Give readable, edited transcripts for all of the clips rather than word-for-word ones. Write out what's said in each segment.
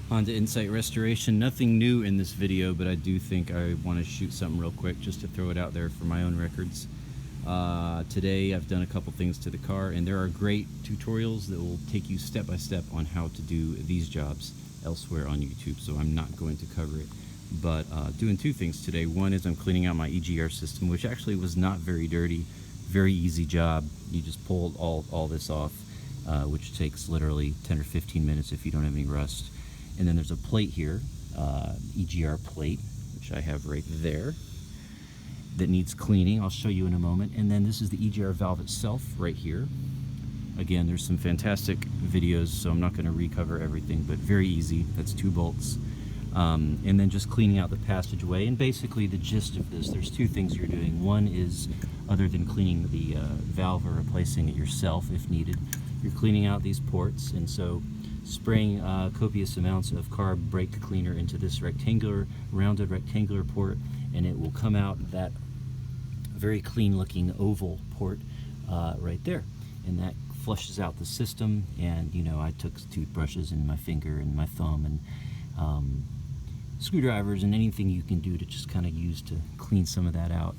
Honda Insight restoration. Nothing new in this video, but I do think I want to shoot something real quick just to throw it out there for my own records. Today I've done a couple things to the car, and there are great tutorials that will take you step by step on how to do these jobs elsewhere on YouTube, so I'm not going to cover it. But doing two things today. One is I'm cleaning out my EGR system, which actually was not very dirty. Very easy job. You just pull all this off, which takes literally 10 or 15 minutes if you don't have any rust. And then there's a plate here, EGR plate, which I have right there, that needs cleaning. I'll show you in a moment. And then this is the EGR valve itself right here. Again, there's some fantastic videos, so I'm not going to recover everything, but very easy. That's 2 bolts. And then just cleaning out the passageway. And basically the gist of this, there's 2 things you're doing. One is, other than cleaning the valve or replacing it yourself if needed, you're cleaning out these ports. And so spraying copious amounts of carb brake cleaner into this rounded rectangular port, and it will come out that very clean looking oval port right there, and that flushes out the system. And you know, I took toothbrushes and my finger and my thumb and screwdrivers and anything you can do to just kind of use to clean some of that out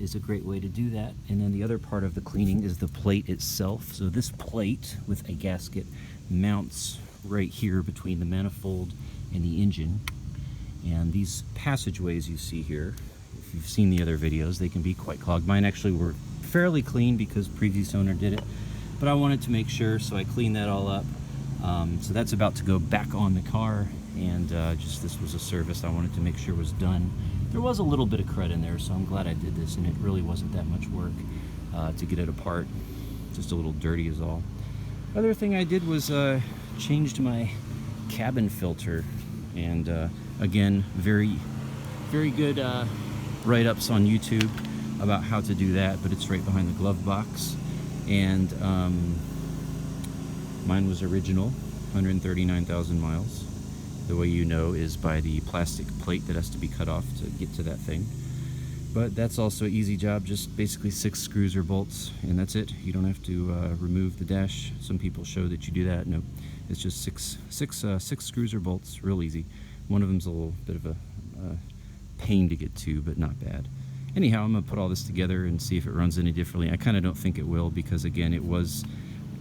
is a great way to do that. And then the other part of the cleaning is the plate itself. So this plate with a gasket mounts right here between the manifold and the engine, and these passageways you see here, if you've seen the other videos, they can be quite clogged. Mine actually were fairly clean because previous owner did it, but I wanted to make sure, so I cleaned that all up. So that's about to go back on the car, and just this was a service I wanted to make sure was done. There was a little bit of crud in there, so I'm glad I did this, and it really wasn't that much work to get it apart. Just a little dirty is all. Other thing I did was changed my cabin filter, and again, very good write-ups on YouTube about how to do that, but it's right behind the glove box. And mine was original, 139,000 miles. The way you know is by the plastic plate that has to be cut off to get to that thing. But that's also an easy job, just basically 6 screws or bolts, and that's it. You don't have to remove the dash. Some people show that you do that. No, it's just six screws or bolts, real easy. One of them's a little bit of a pain to get to, but not bad. Anyhow, I'm gonna put all this together and see if it runs any differently. I kind of don't think it will, because again, it was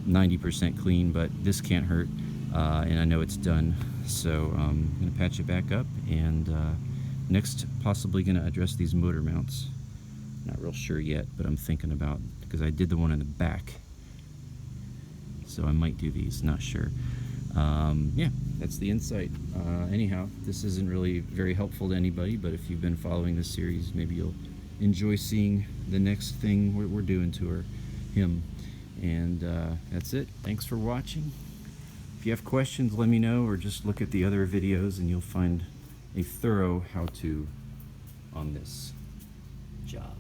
90% clean, but this can't hurt, and I know it's done. So I'm gonna patch it back up, and next, possibly going to address these motor mounts. Not real sure yet, but I'm thinking about, because I did the one in the back, so I might do these, not sure. Yeah, that's the Insight. Anyhow, this isn't really very helpful to anybody, but if you've been following this series, maybe you'll enjoy seeing the next thing we're doing to him. And that's it. Thanks for watching. If you have questions, let me know, or just look at the other videos and you'll find a thorough how-to on this job.